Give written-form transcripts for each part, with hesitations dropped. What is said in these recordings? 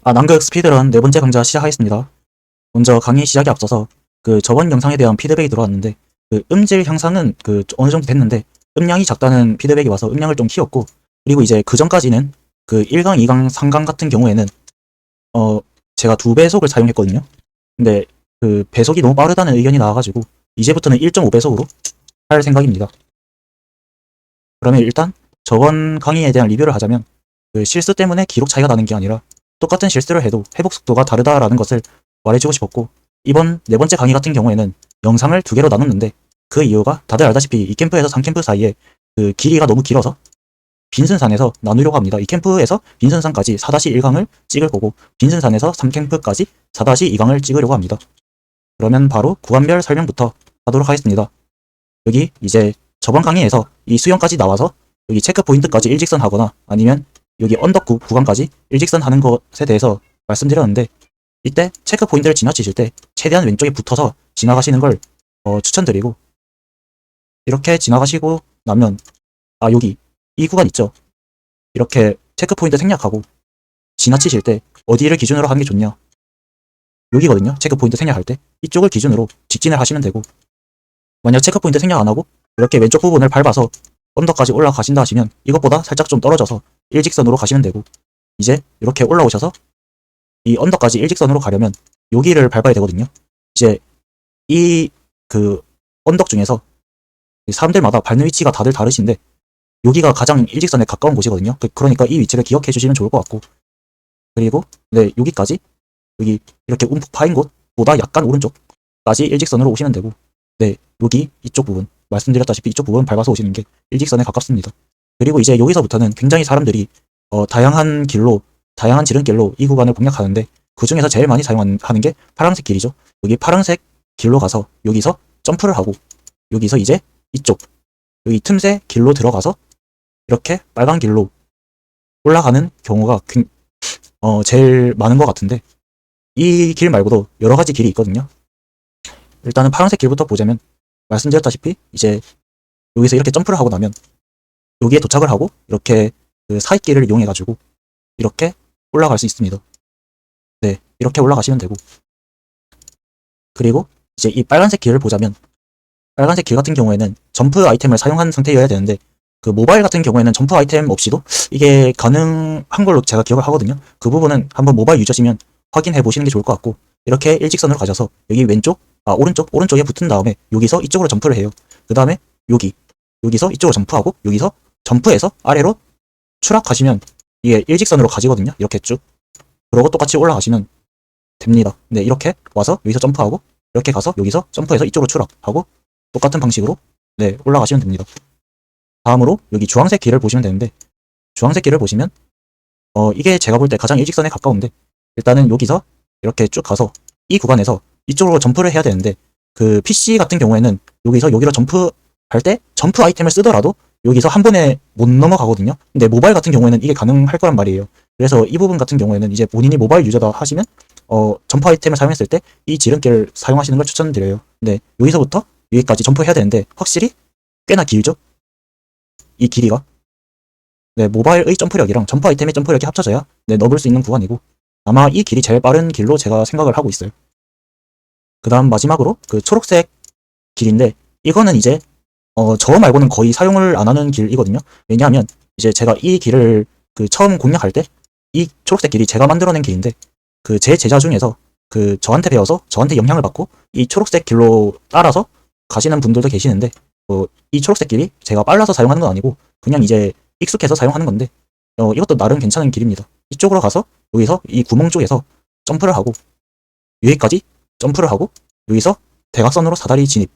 남극 스피드런 네 번째 강좌 시작하겠습니다. 먼저 강의 시작에 앞서서 저번 영상에 대한 피드백이 들어왔는데 음질 향상은 어느 정도 됐는데 음량이 작다는 피드백이 와서 음량을 좀 키웠고, 그리고 이제 그 전까지는 1강, 2강, 3강 같은 경우에는 제가 2배속을 사용했거든요. 근데 배속이 너무 빠르다는 의견이 나와가지고 이제부터는 1.5배속으로 할 생각입니다. 그러면 일단 저번 강의에 대한 리뷰를 하자면, 실수 때문에 기록 차이가 나는 게 아니라 똑같은 실수를 해도 회복 속도가 다르다라는 것을 말해주고 싶었고, 이번 네 번째 강의 같은 경우에는 영상을 2개로 나눴는데 그 이유가 다들 알다시피 2캠프에서 3캠프 사이에 길이가 너무 길어서 빈슨산에서 나누려고 합니다. 2캠프에서 빈슨산까지 4-1강을 찍을 거고, 빈슨산에서 3캠프까지 4-2강을 찍으려고 합니다. 그러면 바로 구간별 설명부터 하도록 하겠습니다. 여기 이제 저번 강의에서 이 수영까지 나와서 여기 체크 포인트까지 일직선 하거나 아니면 여기 언덕 구간까지 일직선 하는 것에 대해서 말씀드렸는데, 이때 체크 포인트를 지나치실 때 최대한 왼쪽에 붙어서 지나가시는 걸 추천드리고, 이렇게 지나가시고 나면 여기 이 구간 있죠. 이렇게 체크 포인트 생략하고 지나치실 때 어디를 기준으로 하는 게 좋냐, 여기거든요. 체크 포인트 생략할 때 이쪽을 기준으로 직진을 하시면 되고, 만약 체크 포인트 생략 안 하고 이렇게 왼쪽 부분을 밟아서 언덕까지 올라가신다 하시면 이것보다 살짝 좀 떨어져서 일직선으로 가시면 되고, 이제 이렇게 올라오셔서 이 언덕까지 일직선으로 가려면 여기를 밟아야 되거든요. 이제 이 언덕 중에서 사람들마다 밟는 위치가 다들 다르신데 여기가 가장 일직선에 가까운 곳이거든요. 그러니까 이 위치를 기억해 주시면 좋을 것 같고, 그리고 여기까지 여기 이렇게 움푹 파인 곳보다 약간 오른쪽까지 일직선으로 오시면 되고, 여기 이쪽 부분 말씀드렸다시피 이쪽 부분 밟아서 오시는 게 일직선에 가깝습니다. 그리고 이제 여기서부터는 굉장히 사람들이 다양한 길로, 다양한 지름길로 이 구간을 공략하는데 그 중에서 제일 많이 사용하는 게 파란색 길이죠. 여기 파란색 길로 가서 여기서 점프를 하고, 여기서 이제 이쪽 여기 틈새 길로 들어가서 이렇게 빨간 길로 올라가는 경우가 제일 많은 것 같은데, 이 길 말고도 여러 가지 길이 있거든요. 일단은 파란색 길부터 보자면, 말씀드렸다시피 이제 여기서 이렇게 점프를 하고 나면 여기에 도착을 하고 이렇게 사이길을 이용해 가지고 이렇게 올라갈 수 있습니다. 이렇게 올라가시면 되고, 그리고 이제 이 빨간색 길을 보자면, 빨간색 길 같은 경우에는 점프 아이템을 사용한 상태여야 되는데 모바일 같은 경우에는 점프 아이템 없이도 이게 가능한 걸로 제가 기억을 하거든요. 그 부분은 한번 모바일 유저시면 확인해 보시는 게 좋을 것 같고, 이렇게 일직선으로 가셔서 여기 오른쪽에 붙은 다음에 여기서 이쪽으로 점프를 해요. 그 다음에 여기서 이쪽으로 점프하고 여기서 점프해서 아래로 추락하시면 이게 일직선으로 가지거든요. 이렇게 쭉. 그러고 똑같이 올라가시면 됩니다. 이렇게 와서 여기서 점프하고 이렇게 가서 여기서 점프해서 이쪽으로 추락하고 똑같은 방식으로 올라가시면 됩니다. 다음으로 여기 주황색 길을 보시면 되는데, 주황색 길을 보시면 이게 제가 볼 때 가장 일직선에 가까운데, 일단은 여기서 이렇게 쭉 가서 이 구간에서 이쪽으로 점프를 해야 되는데, PC 같은 경우에는 여기서 여기로 점프할 때 점프 아이템을 쓰더라도 여기서 한 번에 못 넘어가거든요. 근데 모바일 같은 경우에는 이게 가능할 거란 말이에요. 그래서 이 부분 같은 경우에는 이제 본인이 모바일 유저다 하시면 점프 아이템을 사용했을 때 이 지름길을 사용하시는 걸 추천드려요. 여기서부터 여기까지 점프해야 되는데 확실히 꽤나 길죠? 이 길이가. 모바일의 점프력이랑 점프 아이템의 점프력이 합쳐져야 넘을 수 있는 구간이고, 아마 이 길이 제일 빠른 길로 제가 생각을 하고 있어요. 그 다음 마지막으로 초록색 길인데, 이거는 이제 저 말고는 거의 사용을 안 하는 길이거든요. 왜냐하면 이제 제가 이 길을 처음 공략할 때 이 초록색 길이 제가 만들어낸 길인데, 제 제자 중에서 저한테 배워서 저한테 영향을 받고 이 초록색 길로 따라서 가시는 분들도 계시는데, 이 초록색 길이 제가 빨라서 사용하는 건 아니고 그냥 이제 익숙해서 사용하는 건데, 이것도 나름 괜찮은 길입니다. 이쪽으로 가서 여기서 이 구멍 쪽에서 점프를 하고 여기까지 점프를 하고 여기서 대각선으로 사다리 진입,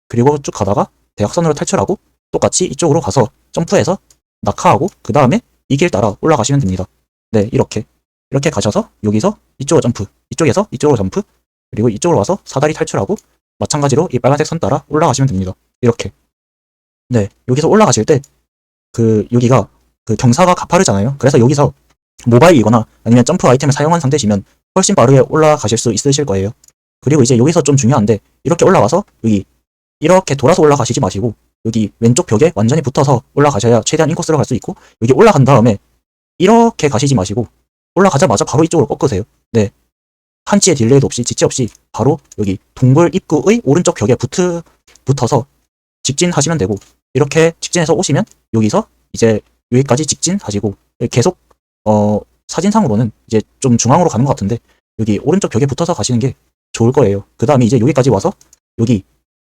그리고 쭉 가다가 대각선으로 탈출하고 똑같이 이쪽으로 가서 점프해서 낙하하고 그 다음에 이 길 따라 올라가시면 됩니다. 이렇게 가셔서 여기서 이쪽으로 점프, 이쪽에서 이쪽으로 점프, 그리고 이쪽으로 와서 사다리 탈출하고 마찬가지로 이 빨간색 선 따라 올라가시면 됩니다. 이렇게. 여기서 올라가실 때 여기가 경사가 가파르잖아요. 그래서 여기서 모바일이거나 아니면 점프 아이템을 사용한 상태시면 훨씬 빠르게 올라가실 수 있으실 거예요. 그리고 이제 여기서 좀 중요한데, 이렇게 올라와서 여기 이렇게 돌아서 올라가시지 마시고 여기 왼쪽 벽에 완전히 붙어서 올라가셔야 최대한 인코스로 갈 수 있고, 여기 올라간 다음에 이렇게 가시지 마시고 올라가자마자 바로 이쪽으로 꺾으세요. 네. 한치의 딜레이도 없이 지체 없이 바로 여기 동굴 입구의 오른쪽 벽에 붙어서 직진하시면 되고, 이렇게 직진해서 오시면 여기서 이제 여기까지 직진하시고, 계속 사진상으로는 이제 좀 중앙으로 가는 것 같은데 여기 오른쪽 벽에 붙어서 가시는 게 좋을 거예요. 그 다음에 이제 여기까지 와서 여기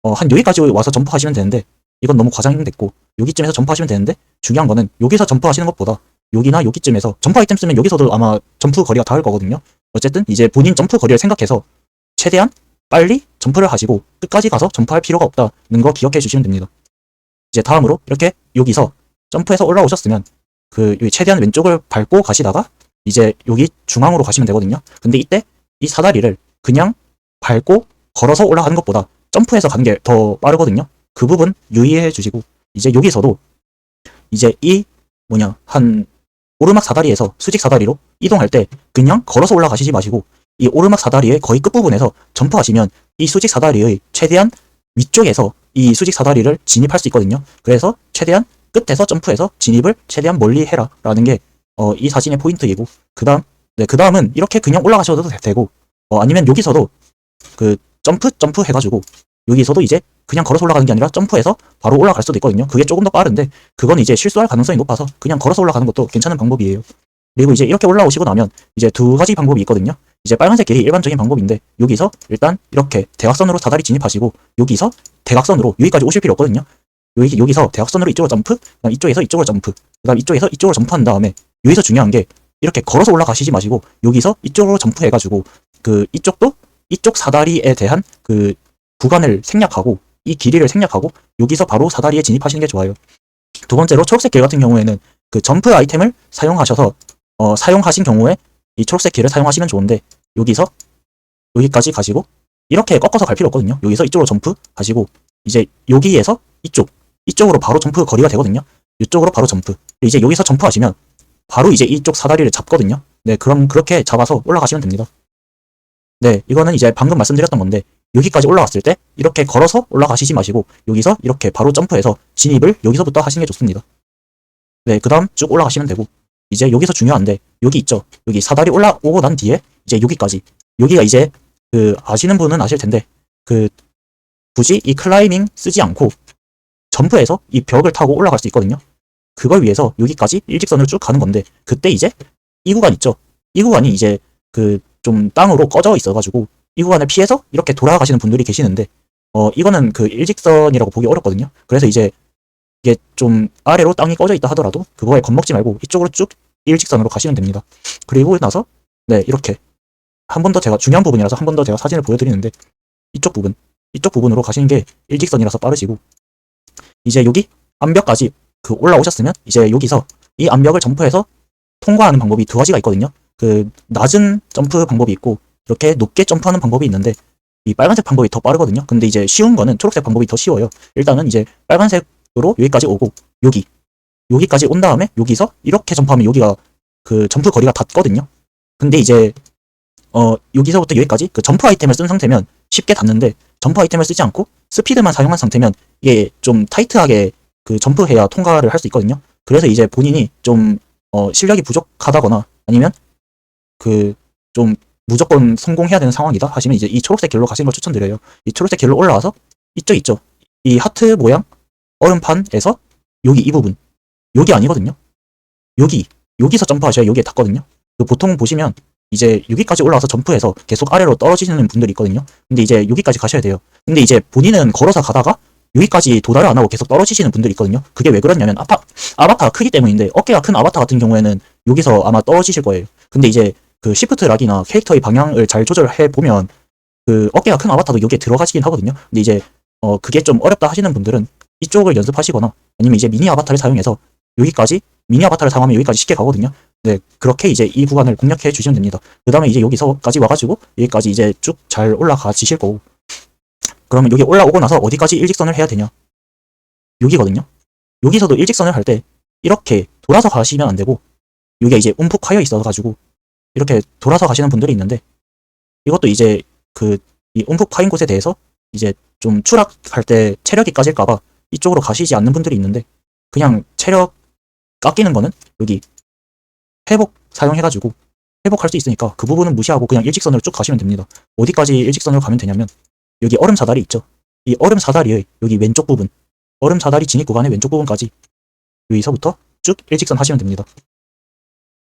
한 여기까지 와서 점프하시면 되는데, 이건 너무 과장됐고 여기쯤에서 점프하시면 되는데, 중요한 거는 여기서 점프하시는 것보다 여기나 여기쯤에서 점프 아이템 쓰면 여기서도 아마 점프 거리가 닿을 거거든요. 어쨌든 이제 본인 점프 거리를 생각해서 최대한 빨리 점프를 하시고 끝까지 가서 점프할 필요가 없다는 거 기억해 주시면 됩니다. 이제 다음으로 이렇게 여기서 점프해서 올라오셨으면 여기 최대한 왼쪽을 밟고 가시다가 이제 여기 중앙으로 가시면 되거든요. 근데 이때 이 사다리를 그냥 밟고 걸어서 올라가는 것보다 점프해서 가는 게 더 빠르거든요. 그 부분 유의해 주시고, 이제 여기서도 이제 한 오르막 사다리에서 수직 사다리로 이동할 때 그냥 걸어서 올라가시지 마시고 이 오르막 사다리의 거의 끝부분에서 점프하시면 이 수직 사다리의 최대한 위쪽에서 이 수직 사다리를 진입할 수 있거든요. 그래서 최대한 끝에서 점프해서 진입을 최대한 멀리 해라 라는 게 이 사진의 포인트이고, 그 다음은 이렇게 그냥 올라가셔도 되고, 아니면 여기서도 점프 해가지고 여기서도 이제 그냥 걸어서 올라가는 게 아니라 점프해서 바로 올라갈 수도 있거든요. 그게 조금 더 빠른데 그건 이제 실수할 가능성이 높아서 그냥 걸어서 올라가는 것도 괜찮은 방법이에요. 그리고 이제 이렇게 올라오시고 나면 이제 두 가지 방법이 있거든요. 이제 빨간색 길이 일반적인 방법인데, 여기서 일단 이렇게 대각선으로 사다리 진입하시고 여기서 대각선으로 여기까지 오실 필요 없거든요. 여기서 대각선으로 이쪽으로 점프, 그다음 이쪽에서 이쪽으로 점프, 그다음 이쪽에서 이쪽으로 점프한 다음에 여기서 중요한 게 이렇게 걸어서 올라가시지 마시고 여기서 이쪽으로 점프해가지고 이쪽도 이쪽 사다리에 대한 구간을 생략하고 이 길이를 생략하고 여기서 바로 사다리에 진입하시는 게 좋아요. 두 번째로 초록색 길 같은 경우에는 점프 아이템을 사용하신 경우에 이 초록색 길을 사용하시면 좋은데, 여기서 여기까지 가시고 이렇게 꺾어서 갈 필요 없거든요. 여기서 이쪽으로 점프하시고 이제 여기에서 이쪽으로 바로 점프 거리가 되거든요. 이쪽으로 바로 점프. 이제 여기서 점프하시면 바로 이제 이쪽 사다리를 잡거든요. 네, 그럼 그렇게 잡아서 올라가시면 됩니다. 네, 이거는 이제 방금 말씀드렸던 건데, 여기까지 올라왔을 때 이렇게 걸어서 올라가시지 마시고 여기서 이렇게 바로 점프해서 진입을 여기서부터 하시는 게 좋습니다. 네, 그 다음 쭉 올라가시면 되고, 이제 여기서 중요한데 여기 있죠. 여기 사다리 올라오고 난 뒤에 이제 여기가 이제 아시는 분은 아실 텐데 굳이 이 클라이밍 쓰지 않고 점프해서 이 벽을 타고 올라갈 수 있거든요. 그걸 위해서 여기까지 일직선으로 쭉 가는 건데, 그때 이제 이 구간 있죠. 이 구간이 이제 좀 땅으로 꺼져 있어가지고 이 구간을 피해서 이렇게 돌아가시는 분들이 계시는데, 이거는 일직선이라고 보기 어렵거든요. 그래서 이제 이게 좀 아래로 땅이 꺼져 있다 하더라도 그거에 겁먹지 말고 이쪽으로 쭉 일직선으로 가시면 됩니다. 그리고 나서 네, 이렇게 한 번 더 제가 중요한 부분이라서 한 번 더 제가 사진을 보여드리는데, 이쪽 부분으로 가시는 게 일직선이라서 빠르시고, 이제 여기 암벽까지 올라오셨으면 이제 여기서 이 암벽을 점프해서 통과하는 방법이 두 가지가 있거든요. 낮은 점프 방법이 있고 이렇게 높게 점프하는 방법이 있는데, 이 빨간색 방법이 더 빠르거든요. 근데 이제 쉬운 거는 초록색 방법이 더 쉬워요. 일단은 이제 빨간색으로 여기까지 오고 여기까지 온 다음에 여기서 이렇게 점프하면 여기가 점프 거리가 닿거든요. 근데 이제 여기서부터 여기까지 점프 아이템을 쓴 상태면 쉽게 닿는데, 점프 아이템을 쓰지 않고 스피드만 사용한 상태면 이게 좀 타이트하게 점프해야 통과를 할 수 있거든요. 그래서 이제 본인이 좀 실력이 부족하다거나 아니면 좀 무조건 성공해야 되는 상황이다 하시면 이제 이 초록색 길로 가시는 걸 추천드려요. 이 초록색 길로 올라와서 이쪽 있죠. 이 하트 모양 얼음판에서 이 부분, 여기 아니거든요. 여기서 점프하셔야 여기에 닿거든요. 보통 보시면 이제 여기까지 올라와서 점프해서 계속 아래로 떨어지시는 분들이 있거든요. 근데 이제 여기까지 가셔야 돼요. 근데 이제 본인은 걸어서 가다가 여기까지 도달을 안 하고 계속 떨어지시는 분들이 있거든요. 그게 왜 그러냐면 아바타가 크기 때문인데, 어깨가 큰 아바타 같은 경우에는 여기서 아마 떨어지실 거예요. 근데 이제 시프트 락이나 캐릭터의 방향을 잘 조절해 보면 어깨가 큰 아바타도 여기에 들어가시긴 하거든요. 근데 이제 그게 좀 어렵다 하시는 분들은 이쪽을 연습하시거나 아니면 이제 미니 아바타를 사용해서 미니 아바타를 사용하면 여기까지 쉽게 가거든요. 네, 그렇게 이제 이 구간을 공략해 주시면 됩니다. 그 다음에 이제 여기서까지 와가지고 여기까지 이제 쭉 잘 올라가지실 거고, 그러면 여기 올라오고 나서 어디까지 일직선을 해야 되냐? 여기거든요. 여기서도 일직선을 할 때 이렇게 돌아서 가시면 안 되고, 여기가 이제 움푹 파여 있어가지고 이렇게 돌아서 가시는 분들이 있는데, 이것도 이제 이 움푹 파인 곳에 대해서 이제 좀 추락할 때 체력이 까질까봐 이쪽으로 가시지 않는 분들이 있는데, 그냥 체력 깎이는 거는 여기 회복 사용해가지고 회복할 수 있으니까 그 부분은 무시하고 그냥 일직선으로 쭉 가시면 됩니다. 어디까지 일직선으로 가면 되냐면 여기 얼음 사다리 있죠. 이 얼음 사다리의 여기 왼쪽 부분, 얼음 사다리 진입 구간의 왼쪽 부분까지 여기서부터 쭉 일직선 하시면 됩니다.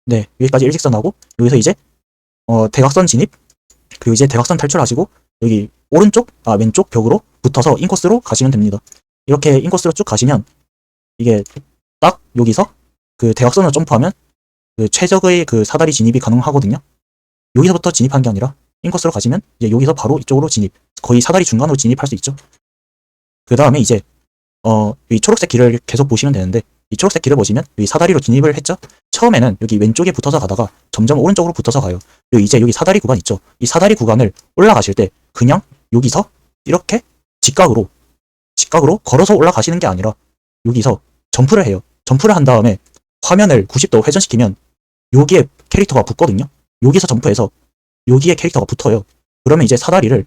네, 여기까지 일직선 하고 여기서 이제 대각선 진입, 그리고 이제 대각선 탈출하시고 여기 왼쪽 벽으로 붙어서 인코스로 가시면 됩니다. 이렇게 인코스로 쭉 가시면 이게 딱 여기서 그 대각선으로 점프하면 그 최적의 그 사다리 진입이 가능하거든요. 여기서부터 진입한 게 아니라 인코스로 가시면 이제 여기서 바로 이쪽으로 진입, 거의 사다리 중간으로 진입할 수 있죠. 그 다음에 이제 이 초록색 길을 계속 보시면 되는데 이 초록색 길을 보시면 여기 사다리로 진입을 했죠. 처음에는 여기 왼쪽에 붙어서 가다가 점점 오른쪽으로 붙어서 가요. 그리고 이제 여기 사다리 구간 있죠. 이 사다리 구간을 올라가실 때 그냥 여기서 이렇게 직각으로 걸어서 올라가시는 게 아니라 여기서 점프를 해요. 점프를 한 다음에 화면을 90도 회전시키면 여기에 캐릭터가 붙거든요. 여기서 점프해서 여기에 캐릭터가 붙어요. 그러면 이제 사다리를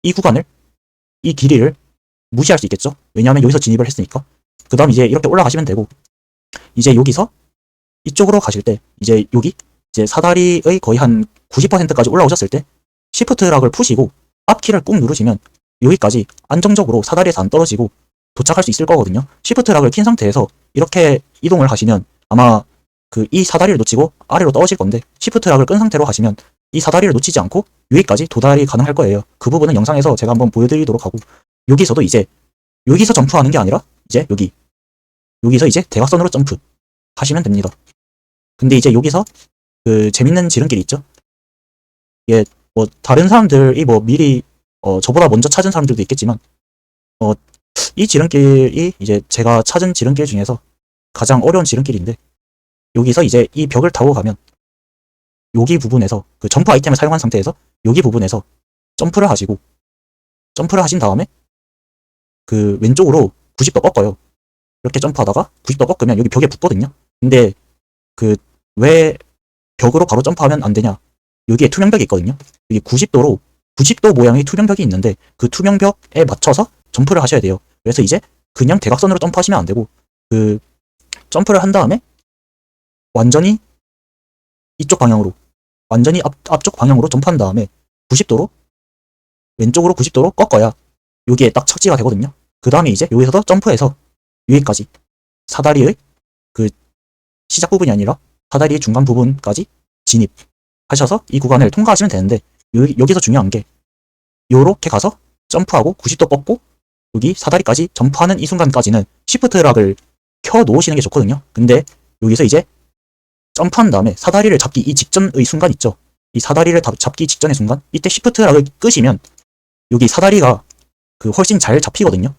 이 구간을 이 길이를 무시할 수 있겠죠. 왜냐하면 여기서 진입을 했으니까. 그 다음 이제 이렇게 올라가시면 되고 이제 여기서 이쪽으로 가실 때 이제 여기 이제 사다리의 거의 한 90%까지 올라오셨을 때 시프트 락을 푸시고 앞키를 꾹 누르시면 여기까지 안정적으로 사다리에서 안 떨어지고 도착할 수 있을 거거든요. 시프트 락을 킨 상태에서 이렇게 이동을 하시면 아마 그 이 사다리를 놓치고 아래로 떨어질 건데 시프트 락을 끈 상태로 하시면 이 사다리를 놓치지 않고 여기까지 도달이 가능할 거예요. 그 부분은 영상에서 제가 한번 보여드리도록 하고 여기서도 이제 여기서 점프하는 게 아니라 이제 여기서 이제 대각선으로 점프 하시면 됩니다. 근데 이제 여기서 그 재밌는 지름길이 있죠. 이게 뭐 다른 사람들이 뭐 미리 저보다 먼저 찾은 사람들도 있겠지만 이 지름길이 이제 제가 찾은 지름길 중에서 가장 어려운 지름길인데 여기서 이제 이 벽을 타고 가면 여기 부분에서 그 점프 아이템을 사용한 상태에서 여기 부분에서 점프를 하시고 점프를 하신 다음에 그 왼쪽으로 90도 꺾어요. 이렇게 점프하다가 90도 꺾으면 여기 벽에 붙거든요. 근데 그 왜 벽으로 바로 점프하면 안 되냐? 여기에 투명벽이 있거든요. 여기 90도 모양의 투명벽이 있는데 그 투명벽에 맞춰서 점프를 하셔야 돼요. 그래서 이제 그냥 대각선으로 점프하시면 안 되고 그 점프를 한 다음에 완전히 이쪽 방향으로 완전히 앞쪽 방향으로 점프한 다음에 90도로 왼쪽으로 90도로 꺾어야 여기에 딱 착지가 되거든요. 그 다음에 이제 여기서도 점프해서 여기까지 사다리의 그 시작 부분이 아니라 사다리의 중간 부분까지 진입하셔서 이 구간을 통과하시면 되는데 여기서 중요한 게 요렇게 가서 점프하고 90도 꺾고 여기 사다리까지 점프하는 이 순간까지는 시프트 락을 켜 놓으시는 게 좋거든요. 근데 여기서 이제 점프한 다음에 사다리를 잡기 이 직전의 순간 있죠. 이 사다리를 잡기 직전의 순간 이때 시프트 락을 끄시면 여기 사다리가 그 훨씬 잘 잡히거든요.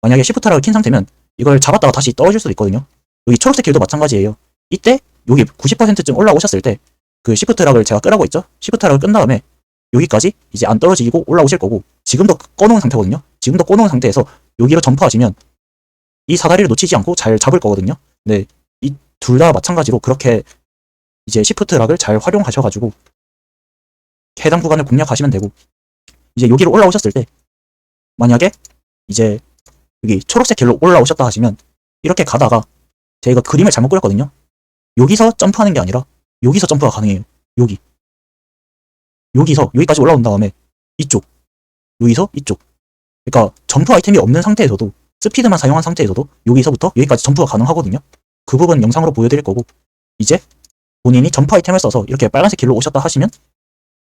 만약에 시프트 락을 킨 상태면 이걸 잡았다가 다시 떨어질 수도 있거든요. 여기 초록색 길도 마찬가지예요. 이때 여기 90%쯤 올라오셨을 때 그 시프트 락을 제가 끄라고 했죠. 시프트 락을 끈 다음에 여기까지 이제 안 떨어지고 올라오실 거고 지금도 꺼놓은 상태거든요. 지금도 꺼놓은 상태에서 여기로 점프하시면 이 사다리를 놓치지 않고 잘 잡을 거거든요. 네, 이 둘 다 마찬가지로 그렇게 이제 시프트 락을 잘 활용하셔가지고 해당 구간을 공략하시면 되고 이제 여기로 올라오셨을 때 만약에 이제 여기 초록색 길로 올라오셨다 하시면 이렇게 가다가 제가 그림을 잘못 그렸거든요. 여기서 점프하는 게 아니라 여기서 점프가 가능해요. 여기서 여기까지 올라온 다음에 여기서 이쪽. 그러니까 점프 아이템이 없는 상태에서도 스피드만 사용한 상태에서도 여기서부터 여기까지 점프가 가능하거든요. 그 부분 영상으로 보여드릴 거고 이제 본인이 점프 아이템을 써서 이렇게 빨간색 길로 오셨다 하시면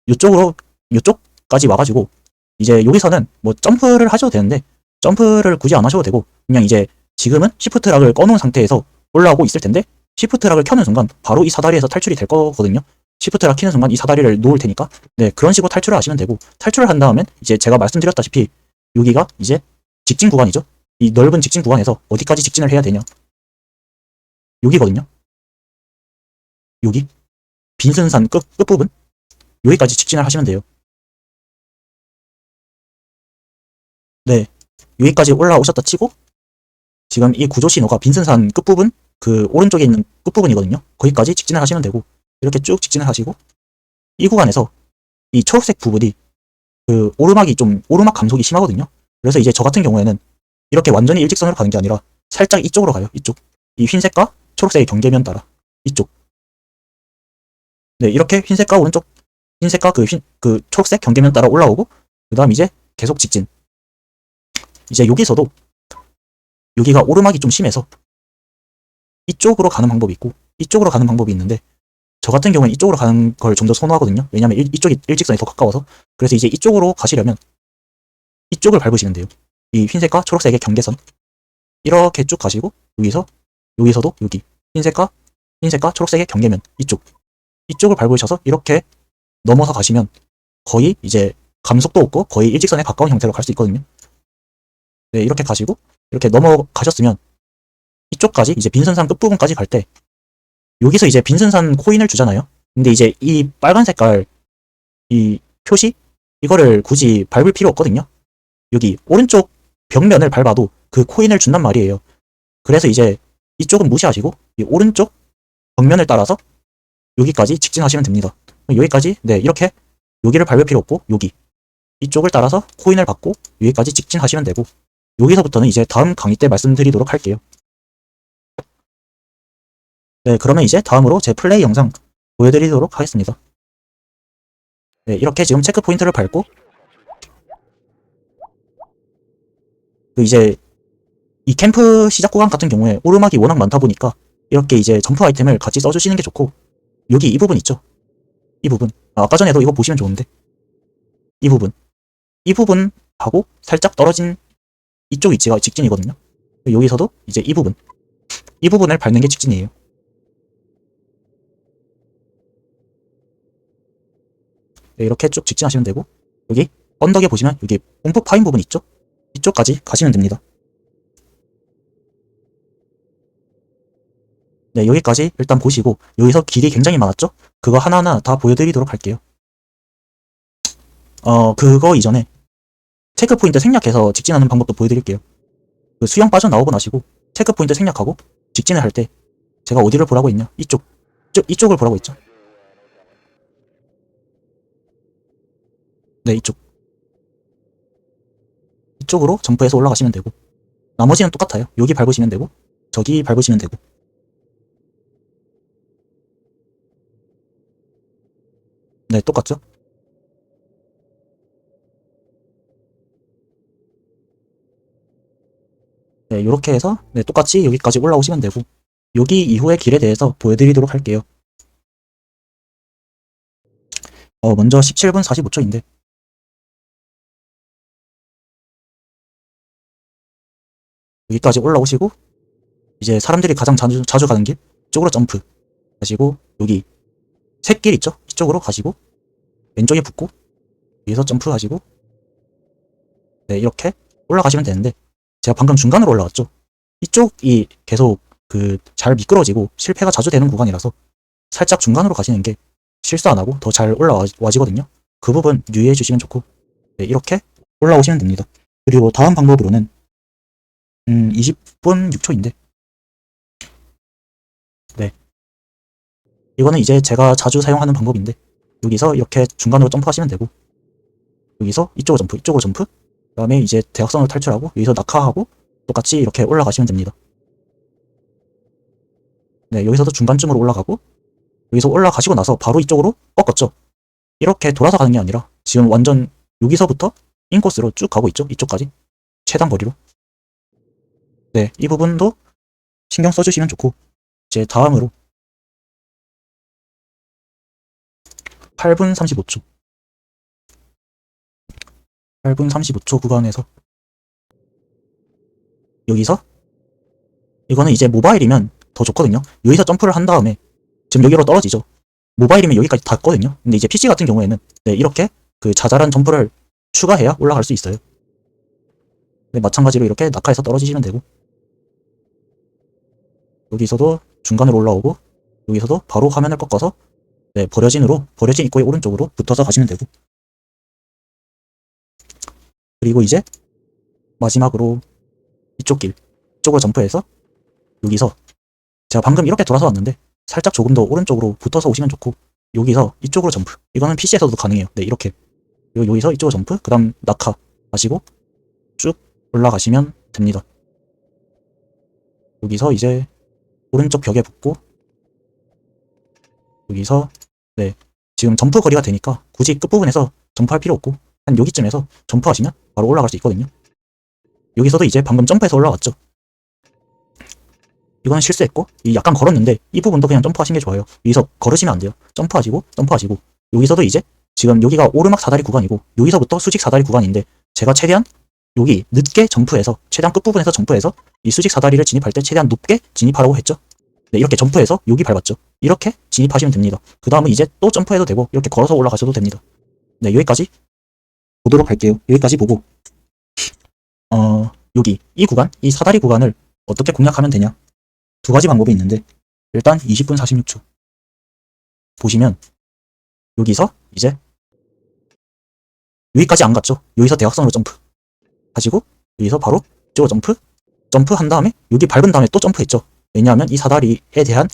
이쪽까지 와가지고 이제 여기서는 뭐 점프를 하셔도 되는데 점프를 굳이 안 하셔도 되고 그냥 이제 지금은 시프트 락을 꺼놓은 상태에서 올라오고 있을 텐데 시프트 락을 켜는 순간 바로 이 사다리에서 탈출이 될 거거든요. 시프트 락 키는 순간 이 사다리를 놓을 테니까 네 그런 식으로 탈출을 하시면 되고 탈출을 한 다음엔 이제 제가 말씀드렸다시피 여기가 이제 직진 구간이죠. 이 넓은 직진 구간에서 어디까지 직진을 해야 되냐 여기거든요. 여기 빈슨산 끝부분 여기까지 직진을 하시면 돼요. 네 여기까지 올라오셨다 치고 지금 이 구조 신호가 빈슨산 끝부분 그 오른쪽에 있는 끝부분이거든요. 거기까지 직진을 하시면 되고 이렇게 쭉 직진을 하시고 이 구간에서 이 초록색 부분이 그 오르막 감속이 심하거든요. 그래서 이제 저 같은 경우에는 이렇게 완전히 일직선으로 가는 게 아니라 살짝 이쪽으로 가요. 이쪽 이 흰색과 초록색의 경계면 따라 이쪽 네, 이렇게 흰색과 오른쪽, 흰색과 그 초록색 경계면 따라 올라오고, 그 다음 이제 계속 직진. 이제 여기서도, 여기가 오르막이 좀 심해서, 이쪽으로 가는 방법이 있고, 이쪽으로 가는 방법이 있는데, 저 같은 경우는 이쪽으로 가는 걸 좀 더 선호하거든요. 왜냐면 이쪽이 일직선이 더 가까워서. 그래서 이제 이쪽으로 가시려면, 이쪽을 밟으시면 돼요. 이 흰색과 초록색의 경계선. 이렇게 쭉 가시고, 여기서도 여기. 흰색과 초록색의 경계면, 이쪽을 밟으셔서 이렇게 넘어서 가시면 거의 이제 감속도 없고 거의 일직선에 가까운 형태로 갈 수 있거든요. 네, 이렇게 가시고 이렇게 넘어가셨으면 이쪽까지 이제 빈선산 끝부분까지 갈 때 여기서 이제 빈선산 코인을 주잖아요. 근데 이제 이 빨간 색깔 이 표시 이거를 굳이 밟을 필요 없거든요. 여기 오른쪽 벽면을 밟아도 그 코인을 준단 말이에요. 그래서 이제 이쪽은 무시하시고 이 오른쪽 벽면을 따라서 여기까지 직진하시면 됩니다. 여기까지 네 이렇게 여기를 밟을 필요 없고 여기 이쪽을 따라서 코인을 받고 여기까지 직진하시면 되고 여기서부터는 이제 다음 강의 때 말씀드리도록 할게요. 네, 그러면 이제 다음으로 제 플레이 영상 보여드리도록 하겠습니다. 네, 이렇게 지금 체크 포인트를 밟고 이제 이 캠프 시작 구간 같은 경우에 오르막이 워낙 많다 보니까 이렇게 이제 점프 아이템을 같이 써주시는 게 좋고 여기 이 부분 있죠? 이 부분 아까 전에도 이거 보시면 좋은데 이 부분 하고 살짝 떨어진 이쪽 위치가 직진이거든요. 여기서도 이제 이 부분을 밟는 게 직진이에요. 네, 이렇게 쭉 직진하시면 되고 여기 언덕에 보시면 여기 움프 파인 부분 있죠? 이쪽까지 가시면 됩니다. 네, 여기까지 일단 보시고 여기서 길이 굉장히 많았죠? 그거 하나하나 다 보여드리도록 할게요. 그거 이전에 체크포인트 생략해서 직진하는 방법도 보여드릴게요. 그 수영 빠져나오고 나시고 체크포인트 생략하고 직진을 할 때 제가 어디를 보라고 했냐? 이쪽을 보라고 했죠. 네, 이쪽으로 점프해서 올라가시면 되고 나머지는 똑같아요. 여기 밟으시면 되고 저기 밟으시면 되고 네, 똑같죠? 네, 요렇게 해서 네, 똑같이 여기까지 올라오시면 되고 여기 이후의 길에 대해서 보여드리도록 할게요. 먼저 17분 45초인데 여기까지 올라오시고 이제 사람들이 가장 자주 가는 길 이쪽으로 점프 하시고 여기 샛길 있죠? 이쪽으로 가시고 왼쪽에 붙고 위에서 점프 하시고 네, 이렇게 올라가시면 되는데 제가 방금 중간으로 올라왔죠? 이쪽이 계속 잘 미끄러지고 실패가 자주 되는 구간이라서 살짝 중간으로 가시는 게 실수 안 하고 더 잘 올라와지거든요. 그 부분 유의해 주시면 좋고 네, 이렇게 올라오시면 됩니다. 그리고 다음 방법으로는 20분 6초인데 네, 이거는 이제 제가 자주 사용하는 방법인데 여기서 이렇게 중간으로 점프하시면 되고 여기서 이쪽으로 점프 그 다음에 이제 대각선으로 탈출하고 여기서 낙하하고 똑같이 이렇게 올라가시면 됩니다. 네, 여기서도 중간쯤으로 올라가고 여기서 올라가시고 나서 바로 이쪽으로 꺾었죠. 이렇게 돌아서 가는 게 아니라 지금 완전 여기서부터 인코스로 쭉 가고 있죠. 이쪽까지 최단 거리로. 네, 이 부분도 신경 써주시면 좋고 이제 다음으로 8분 35초 8분 35초 구간에서 여기서 이거는 이제 모바일이면 더 좋거든요. 여기서 점프를 한 다음에 지금 여기로 떨어지죠. 모바일이면 여기까지 닿거든요. 근데 이제 PC 같은 경우에는 네, 이렇게 자잘한 점프를 추가해야 올라갈 수 있어요. 네, 마찬가지로 이렇게 낙하해서 떨어지시면 되고 여기서도 중간으로 올라오고 여기서도 바로 화면을 꺾어서 네, 버려진 입구의 오른쪽으로 붙어서 가시면 되고 그리고 이제 마지막으로 이쪽으로 점프해서 여기서 제가 방금 이렇게 돌아서 왔는데 살짝 조금 더 오른쪽으로 붙어서 오시면 좋고 여기서 이쪽으로 점프 이거는 PC에서도 가능해요. 네, 이렇게 여기서 이쪽으로 점프 그 다음 낙하 하시고 쭉 올라가시면 됩니다. 여기서 이제 오른쪽 벽에 붙고 여기서 네. 지금 점프 거리가 되니까 굳이 끝부분에서 점프할 필요 없고 한 여기쯤에서 점프하시면 바로 올라갈 수 있거든요. 여기서도 이제 방금 점프해서 올라왔죠. 이거는 실수했고 이 약간 걸었는데 이 부분도 그냥 점프하시는 게 좋아요. 여기서 걸으시면 안 돼요. 점프하시고 점프하시고 여기서도 이제 지금 여기가 오르막 사다리 구간이고 여기서부터 수직 사다리 구간인데 제가 최대한 여기 늦게 점프해서 최대한 끝부분에서 점프해서 이 수직 사다리를 진입할 때 최대한 높게 진입하라고 했죠. 네, 이렇게 점프해서 여기 밟았죠. 이렇게 진입하시면 됩니다. 그 다음은 이제 또 점프해도 되고 이렇게 걸어서 올라가셔도 됩니다. 네, 여기까지 보도록 할게요. 여기까지 보고 여기 이 구간, 이 사다리 구간을 어떻게 공략하면 되냐? 두 가지 방법이 있는데 일단 20분 46초 보시면 여기서 이제 여기까지 안 갔죠. 여기서 대각선으로 점프 하시고 여기서 바로 이쪽으로 점프 한 다음에 여기 밟은 다음에 또 점프했죠. 왜냐하면 이 사다리에 대한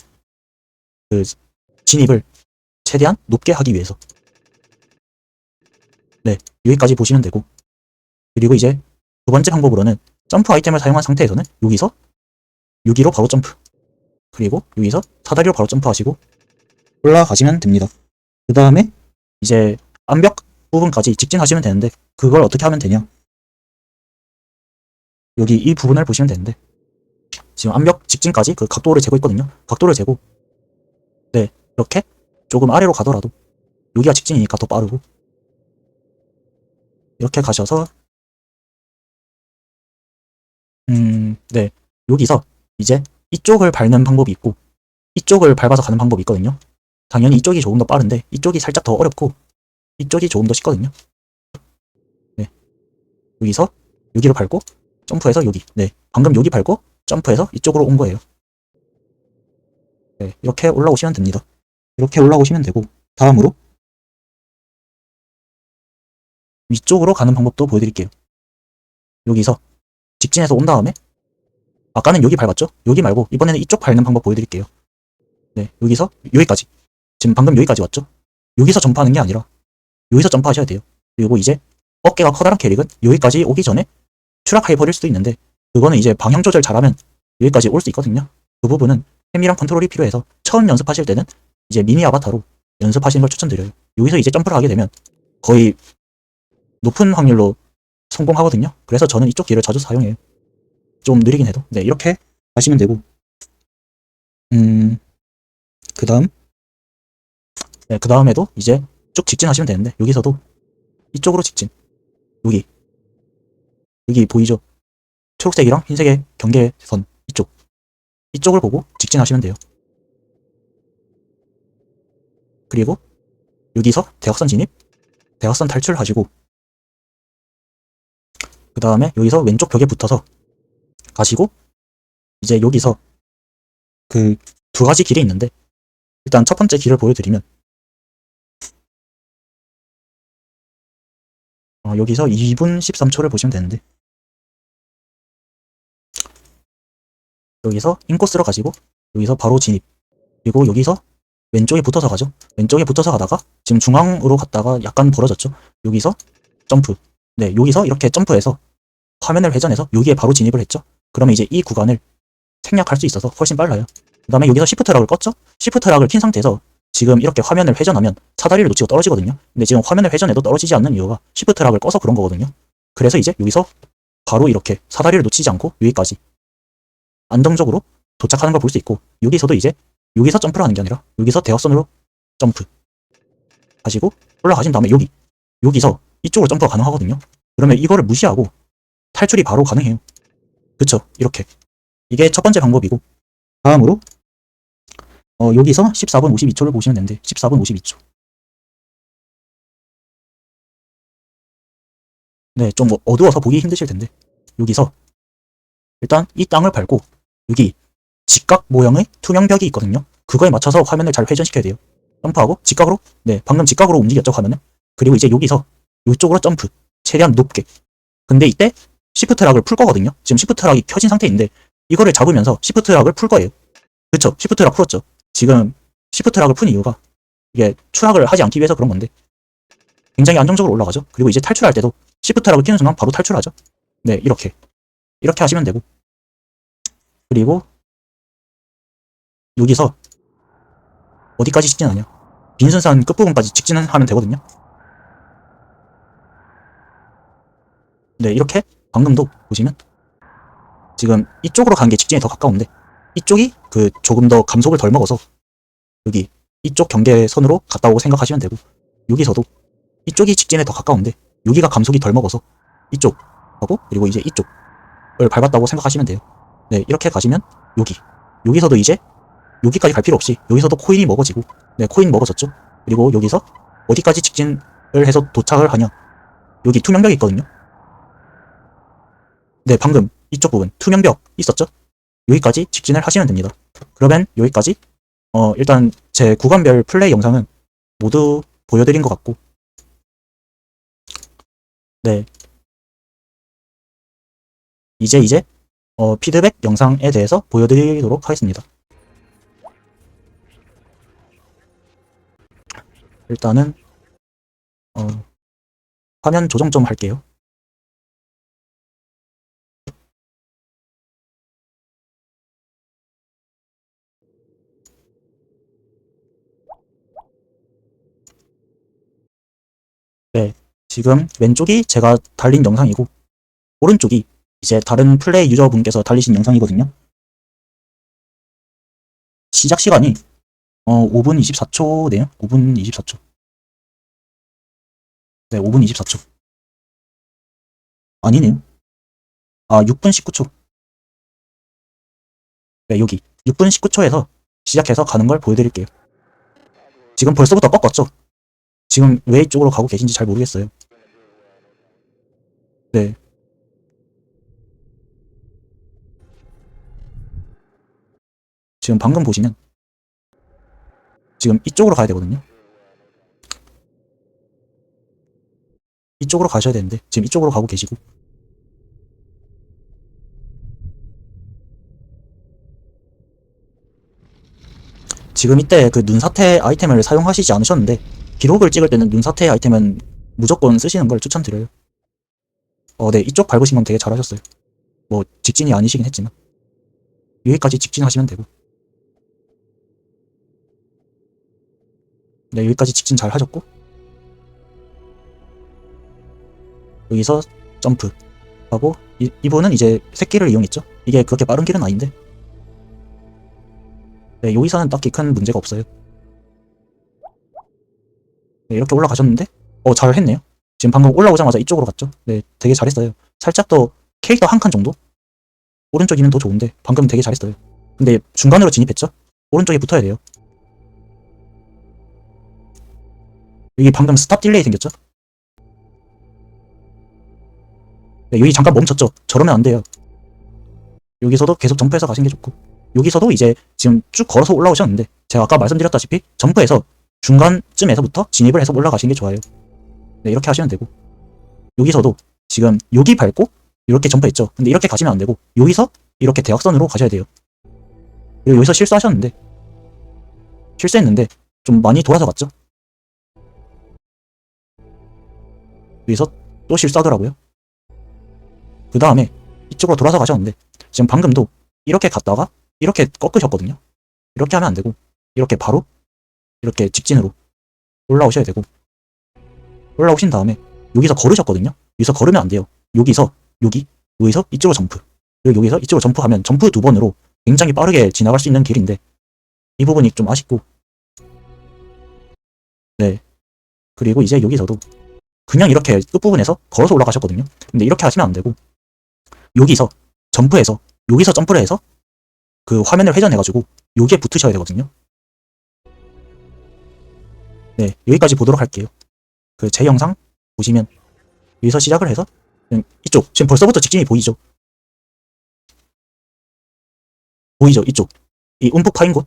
그 진입을 최대한 높게 하기 위해서. 네, 여기까지 보시면 되고 그리고 이제 두 번째 방법으로는 점프 아이템을 사용한 상태에서는 여기서 여기로 바로 점프 그리고 여기서 사다리로 바로 점프하시고 올라가시면 됩니다. 그 다음에 이제 암벽 부분까지 직진하시면 되는데 그걸 어떻게 하면 되냐? 여기 이 부분을 보시면 되는데 지금 암벽 직진까지 그 각도를 재고 있거든요. 각도를 재고 네, 이렇게 조금 아래로 가더라도 여기가 직진이니까 더 빠르고 이렇게 가셔서 네, 여기서 이제 이쪽을 밟는 방법이 있고 이쪽을 밟아서 가는 방법이 있거든요. 당연히 이쪽이 조금 더 빠른데 이쪽이 살짝 더 어렵고 이쪽이 조금 더 쉽거든요. 네, 여기서 여기로 밟고 점프해서 여기 네, 방금 여기 밟고 점프해서 이쪽으로 온 거예요. 네, 이렇게 올라오시면 됩니다. 이렇게 올라오시면 되고 다음으로 위쪽으로 가는 방법도 보여드릴게요. 여기서 직진해서 온 다음에 아까는 여기 밟았죠? 여기 말고 이번에는 이쪽 밟는 방법 보여드릴게요. 네, 여기서 여기까지 지금 방금 여기까지 왔죠? 여기서 점프하는 게 아니라 여기서 점프하셔야 돼요. 그리고 이제 어깨가 커다란 캐릭은 여기까지 오기 전에 추락해버릴 수도 있는데 그거는 이제 방향 조절 잘하면 여기까지 올 수 있거든요. 그 부분은 햄이랑 컨트롤이 필요해서 처음 연습하실 때는 이제 미니 아바타로 연습하시는 걸 추천드려요. 여기서 이제 점프를 하게 되면 거의 높은 확률로 성공하거든요. 그래서 저는 이쪽 길을 자주 사용해요. 좀 느리긴 해도. 네, 이렇게 하시면 되고 그 다음 네, 그 다음에도 이제 쭉 직진하시면 되는데 여기서도 이쪽으로 직진 여기 보이죠? 초록색이랑 흰색의 경계선 이쪽을 보고 직진하시면 돼요. 그리고 여기서 대각선 진입 대각선 탈출하시고 그 다음에 여기서 왼쪽 벽에 붙어서 가시고 이제 여기서 그 두 가지 길이 있는데 일단 첫 번째 길을 보여드리면 여기서 2분 13초를 보시면 되는데 여기서 인코스로 가시고 여기서 바로 진입 그리고 여기서 왼쪽에 붙어서 가죠. 왼쪽에 붙어서 가다가 지금 중앙으로 갔다가 약간 벌어졌죠. 여기서 점프 네, 여기서 이렇게 점프해서 화면을 회전해서 여기에 바로 진입을 했죠. 그러면 이제 이 구간을 생략할 수 있어서 훨씬 빨라요. 그 다음에 여기서 시프트락을 껐죠. 시프트락을 킨 상태에서 지금 이렇게 화면을 회전하면 사다리를 놓치고 떨어지거든요. 근데 지금 화면을 회전해도 떨어지지 않는 이유가 시프트락을 꺼서 그런 거거든요. 그래서 이제 여기서 바로 이렇게 사다리를 놓치지 않고 여기까지 안정적으로 도착하는 걸 볼 수 있고 여기서도 이제 여기서 점프를 하는 게 아니라 여기서 대각선으로 점프 하시고 올라가신 다음에 여기서 이쪽으로 점프가 가능하거든요. 그러면 이거를 무시하고 탈출이 바로 가능해요. 그쵸? 이렇게 이게 첫 번째 방법이고 다음으로 여기서 14분 52초를 보시면 되는데 14분 52초 네, 좀 어두워서 보기 힘드실 텐데 여기서 일단 이 땅을 밟고 여기 직각 모형의 투명벽이 있거든요. 그거에 맞춰서 화면을 잘 회전시켜야 돼요. 점프하고 직각으로 네, 방금 직각으로 움직였죠 화면을. 그리고 이제 여기서 이쪽으로 점프 최대한 높게 근데 이때 시프트락을 풀 거거든요. 지금 시프트락이 켜진 상태인데 이거를 잡으면서 시프트락을 풀 거예요. 그쵸? 시프트락 풀었죠. 지금 시프트락을 푼 이유가 이게 추락을 하지 않기 위해서 그런 건데 굉장히 안정적으로 올라가죠. 그리고 이제 탈출할 때도 시프트락을 키는 순간 바로 탈출하죠. 네, 이렇게 하시면 되고 그리고 여기서 어디까지 직진하냐 빈 순산 끝부분까지 직진하면 되거든요. 네, 이렇게 방금도 보시면 지금 이쪽으로 가는 게 직진이 더 가까운데 이쪽이 그 조금 더 감속을 덜 먹어서 여기 이쪽 경계선으로 갔다 오고 생각하시면 되고, 여기서도 이쪽이 직진에 더 가까운데 여기가 감속이 덜 먹어서 이쪽 하고 그리고 이제 이쪽을 밟았다고 생각하시면 돼요. 네, 이렇게 가시면 여기서도 이제 여기까지 갈 필요 없이 여기서도 코인이 먹어지고, 네, 코인 먹어졌죠. 그리고 여기서 어디까지 직진을 해서 도착을 하냐, 여기 투명벽이 있거든요. 네, 방금 이쪽 부분 투명벽 있었죠. 여기까지 직진을 하시면 됩니다. 그러면 여기까지 일단 제 구간별 플레이 영상은 모두 보여드린 것 같고, 네, 이제 피드백 영상에 대해서 보여드리도록 하겠습니다. 일단은 화면 조정 좀 할게요. 네, 지금 왼쪽이 제가 달린 영상이고 오른쪽이 이제 다른 플레이 유저분께서 달리신 영상이거든요. 시작 시간이 5분 24초네요. 5분 24초. 네, 5분 24초. 아니네요. 아, 6분 19초. 네, 여기 6분 19초에서 시작해서 가는 걸 보여드릴게요. 지금 벌써부터 꺾었죠? 지금 왜 이쪽으로 가고 계신지 잘 모르겠어요. 네. 지금 방금 보시면 지금 이쪽으로 가야 되거든요. 이쪽으로 가셔야 되는데 지금 이쪽으로 가고 계시고, 지금 이때 그 눈사태 아이템을 사용하시지 않으셨는데 기록을 찍을 때는 눈사태 아이템은 무조건 쓰시는 걸 추천드려요. 네, 이쪽 밟으신 건 되게 잘하셨어요. 뭐 직진이 아니시긴 했지만 여기까지 직진하시면 되고, 네, 여기까지 직진 잘 하셨고 여기서 점프 하고, 이분은 이제 새끼를 이용했죠. 이게 그렇게 빠른 길은 아닌데, 네, 여기서는 딱히 큰 문제가 없어요. 네, 이렇게 올라가셨는데 잘 했네요. 지금 방금 올라오자마자 이쪽으로 갔죠. 네, 되게 잘했어요. 살짝 더 캐릭터 한 칸 정도 오른쪽이면 더 좋은데 방금 되게 잘했어요. 근데 중간으로 진입했죠. 오른쪽에 붙어야 돼요. 여기 방금 스탑 딜레이 생겼죠. 네, 여기 잠깐 멈췄죠. 저러면 안 돼요. 여기서도 계속 점프해서 가시는 게 좋고, 여기서도 이제 지금 쭉 걸어서 올라오셨는데 제가 아까 말씀드렸다시피 점프해서 중간쯤에서부터 진입을 해서 올라가시는 게 좋아요. 네, 이렇게 하시면 되고, 여기서도 지금 여기 밟고 이렇게 점프했죠. 근데 이렇게 가시면 안 되고 여기서 이렇게 대각선으로 가셔야 돼요. 그리고 여기서 실수했는데 좀 많이 돌아서 갔죠. 여기서 또 실수하더라고요. 그 다음에 이쪽으로 돌아서 가셨는데 지금 방금도 이렇게 갔다가 이렇게 꺾으셨거든요. 이렇게 하면 안 되고 이렇게 바로 이렇게 직진으로 올라오셔야 되고, 올라오신 다음에 여기서 걸으셨거든요. 여기서 걸으면 안 돼요. 여기서 이쪽으로 점프, 그리고 여기서 이쪽으로 점프하면 점프 2번으로 굉장히 빠르게 지나갈 수 있는 길인데 이 부분이 좀 아쉽고, 네, 그리고 이제 여기서도 그냥 이렇게 끝부분에서 걸어서 올라가셨거든요. 근데 이렇게 하시면 안 되고 여기서 점프해서 여기서 점프를 해서 그 화면을 회전해가지고 여기에 붙으셔야 되거든요. 네, 여기까지 보도록 할게요. 그 제 영상 보시면 여기서 시작을 해서 이쪽 지금 벌써부터 직진이 보이죠? 이쪽 이 움푹 파인 곳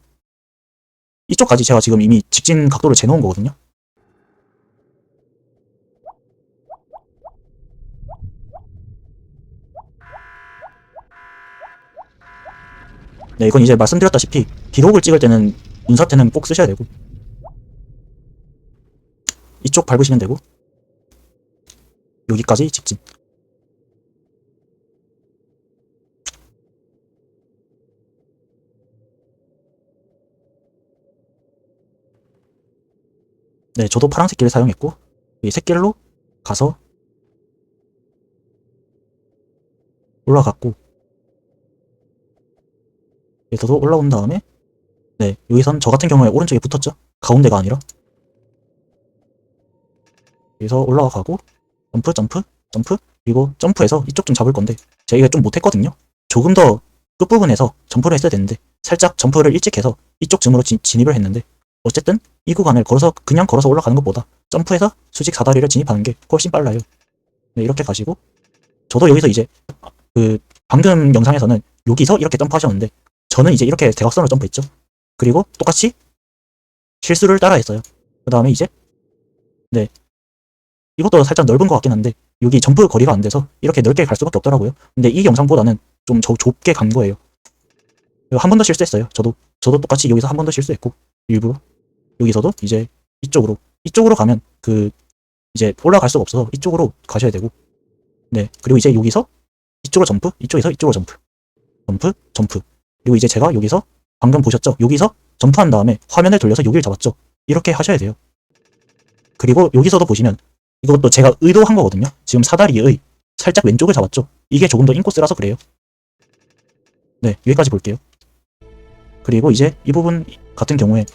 이쪽까지 제가 지금 이미 직진 각도를 재놓은 거거든요. 네, 이건 이제 말씀드렸다시피 기록을 찍을 때는 눈사태는 꼭 쓰셔야 되고, 이쪽 밟으시면 되고 여기까지 직진. 네, 저도 파란색 길을 사용했고, 이 샛길로 가서 올라갔고, 여기서도 올라온 다음에, 네, 여기선 저 같은 경우에 오른쪽에 붙었죠? 가운데가 아니라. 여기서 올라가고, 점프, 점프, 점프, 그리고 점프해서 이쪽 좀 잡을 건데, 제가 이게 좀 못했거든요? 조금 더 끝부분에서 점프를 했어야 되는데, 살짝 점프를 일찍 해서 이쪽 쯤으로 진입을 했는데, 어쨌든 이 구간을 그냥 걸어서 올라가는 것보다 점프해서 수직 사다리를 진입하는 게 훨씬 빨라요. 네, 이렇게 가시고, 저도 여기서 이제, 그, 방금 영상에서는 여기서 이렇게 점프하셨는데, 저는 이제 이렇게 대각선으로 점프했죠. 그리고 똑같이 실수를 따라 했어요. 그 다음에 이제, 네, 이것도 살짝 넓은 것 같긴 한데, 여기 점프 거리가 안 돼서 이렇게 넓게 갈 수밖에 없더라고요. 근데 이 영상보다는 좀 좁게 간 거예요. 한 번 더 실수했어요. 저도 똑같이 여기서 한 번 더 실수했고, 일부러. 여기서도 이제 이쪽으로 가면 이제 올라갈 수가 없어서 이쪽으로 가셔야 되고, 네. 그리고 이제 여기서 이쪽으로 점프, 이쪽에서 이쪽으로 점프. 점프, 점프. 그리고 이제 제가 여기서 방금 보셨죠? 여기서 점프한 다음에 화면을 돌려서 여기를 잡았죠? 이렇게 하셔야 돼요. 그리고 여기서도 보시면 이것도 제가 의도한 거거든요. 지금 사다리의 살짝 왼쪽을 잡았죠? 이게 조금 더 인코스라서 그래요. 네, 여기까지 볼게요. 그리고 이제 이 부분 같은 경우에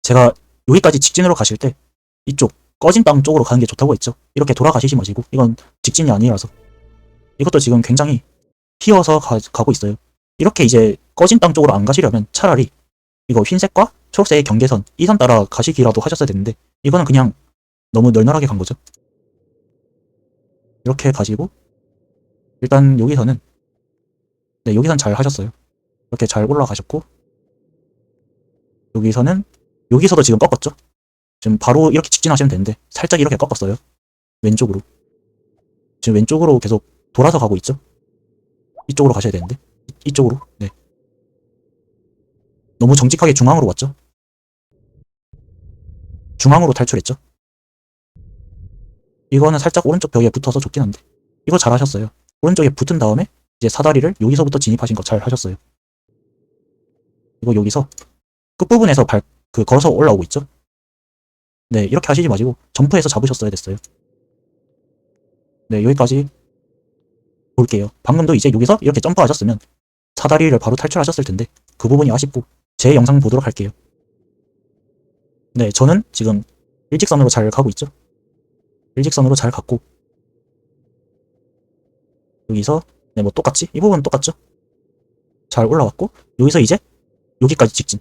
제가 여기까지 직진으로 가실 때 이쪽 꺼진 땅 쪽으로 가는 게 좋다고 했죠. 이렇게 돌아가시지 마시고, 이건 직진이 아니라서. 이것도 지금 굉장히 휘어서 가고 있어요. 이렇게 이제 꺼진 땅 쪽으로 안 가시려면 차라리 이거 흰색과 초록색의 경계선, 이 선 따라 가시기라도 하셨어야 되는데, 이거는 그냥 너무 널널하게 간 거죠. 이렇게 가시고, 일단 여기서는, 네, 여기선 잘 하셨어요. 이렇게 잘 올라가셨고, 여기서도 지금 꺾었죠? 지금 바로 이렇게 직진하시면 되는데, 살짝 이렇게 꺾었어요. 왼쪽으로. 지금 왼쪽으로 계속 돌아서 가고 있죠? 이쪽으로 가셔야 되는데, 이쪽으로, 네. 너무 정직하게 중앙으로 왔죠? 중앙으로 탈출했죠? 이거는 살짝 오른쪽 벽에 붙어서 좋긴 한데, 이거 잘 하셨어요. 오른쪽에 붙은 다음에 이제 사다리를 여기서부터 진입하신 거 잘 하셨어요. 그리고 여기서 끝부분에서 걸어서 올라오고 있죠? 네, 이렇게 하시지 마시고 점프해서 잡으셨어야 됐어요. 네, 여기까지 볼게요. 방금도 이제 여기서 이렇게 점프하셨으면 사다리를 바로 탈출하셨을 텐데, 그 부분이 아쉽고, 제 영상 보도록 할게요. 네, 저는 지금 일직선으로 잘 가고 있죠? 일직선으로 잘 갔고, 여기서, 네, 뭐 똑같지? 이 부분은 똑같죠? 잘 올라왔고, 여기서 이제 여기까지 직진.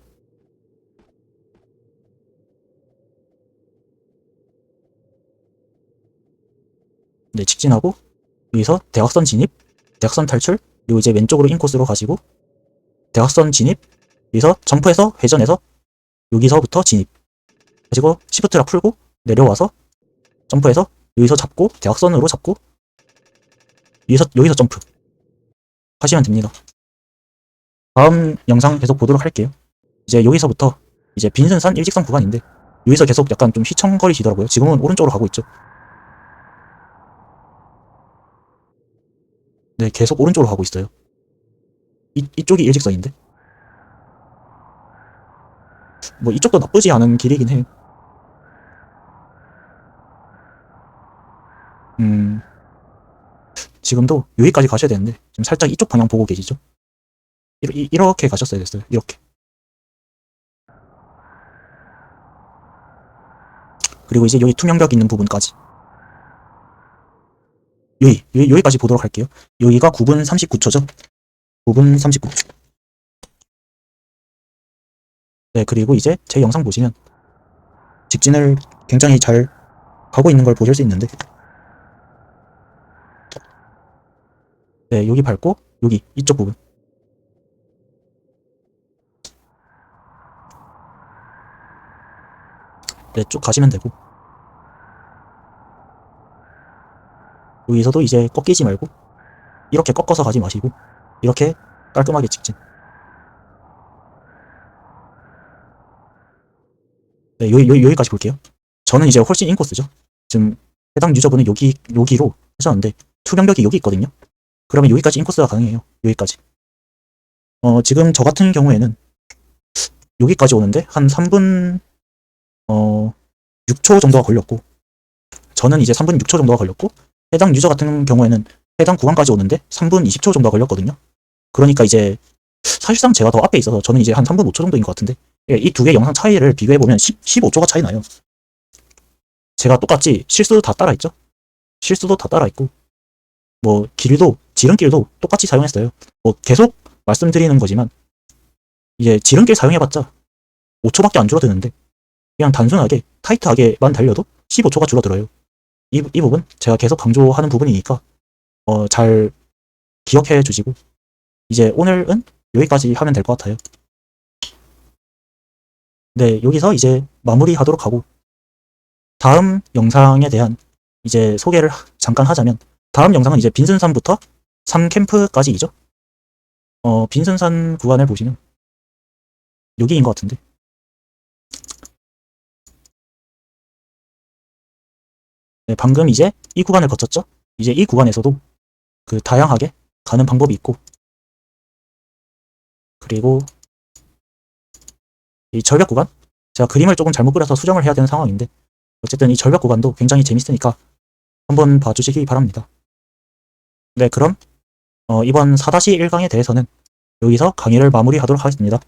네, 직진하고, 여기서 대각선 진입, 대각선 탈출, 그리고 이제 왼쪽으로 인코스로 가시고, 대각선 진입, 여기서 점프해서 회전해서 여기서부터 진입. 그리고 시프트락 풀고 내려와서 점프해서 여기서 잡고 대각선으로 잡고 여기서 점프 하시면 됩니다. 다음 영상 계속 보도록 할게요. 이제 여기서부터 이제 빈슨산 일직선 구간인데, 여기서 계속 약간 좀 휘청거리시더라고요. 지금은 오른쪽으로 가고 있죠. 네, 계속 오른쪽으로 가고 있어요. 이쪽이 일직선인데, 뭐 이쪽도 나쁘지 않은 길이긴 해요. 지금도 여기까지 가셔야 되는데 지금 살짝 이쪽 방향 보고 계시죠? 이렇게 가셨어야 됐어요. 이렇게. 그리고 이제 여기 투명벽 있는 부분까지. 여기까지 보도록 할게요. 여기가 9분 39초죠? 9분 39초. 네, 그리고 이제 제 영상 보시면 직진을 굉장히 잘 가고 있는 걸 보실 수 있는데, 네, 여기 밟고 여기 이쪽 부분. 네, 쭉 가시면 되고, 여기서도 이제 꺾이지 말고 이렇게 꺾어서 가지 마시고 이렇게 깔끔하게 직진. 네, 여기까지 볼게요. 저는 이제 훨씬 인코스죠. 지금 해당 유저분은 여기로 하셨는데 투명벽이 여기 있거든요. 그러면 여기까지 인코스가 가능해요. 여기까지. 지금 저 같은 경우에는 여기까지 오는데 한 3분 6 6초 정도가 걸렸고, 저는 이제 3분 6초 정도가 걸렸고, 해당 유저 같은 경우에는 해당 구간까지 오는데 3분 20초 정도가 걸렸거든요. 그러니까 이제 사실상 제가 더 앞에 있어서 저는 이제 한 3분 5초 정도인 것 같은데, 이 두 개 영상 차이를 비교해보면 15초가 차이 나요. 제가 똑같이 실수도 다 따라했죠. 실수도 다 따라했고, 뭐 길도 지름길도 똑같이 사용했어요. 뭐 계속 말씀드리는 거지만 이게 지름길 사용해봤자 5초밖에 안 줄어드는데 그냥 단순하게 타이트하게만 달려도 15초가 줄어들어요. 이 부분 제가 계속 강조하는 부분이니까 잘 기억해 주시고, 이제 오늘은 여기까지 하면 될 것 같아요. 네, 여기서 이제 마무리하도록 하고, 다음 영상에 대한 이제 소개를 잠깐 하자면, 다음 영상은 이제 빈슨산부터 3캠프까지이죠. 빈슨산 구간을 보시면 여기인 것 같은데, 네, 방금 이제 이 구간을 거쳤죠. 이제 이 구간에서도 그 다양하게 가는 방법이 있고, 그리고 이 절벽 구간, 제가 그림을 조금 잘못 그려서 수정을 해야 되는 상황인데, 어쨌든 이 절벽 구간도 굉장히 재밌으니까 한번 봐주시기 바랍니다. 네, 그럼 이번 4-1강에 대해서는 여기서 강의를 마무리하도록 하겠습니다.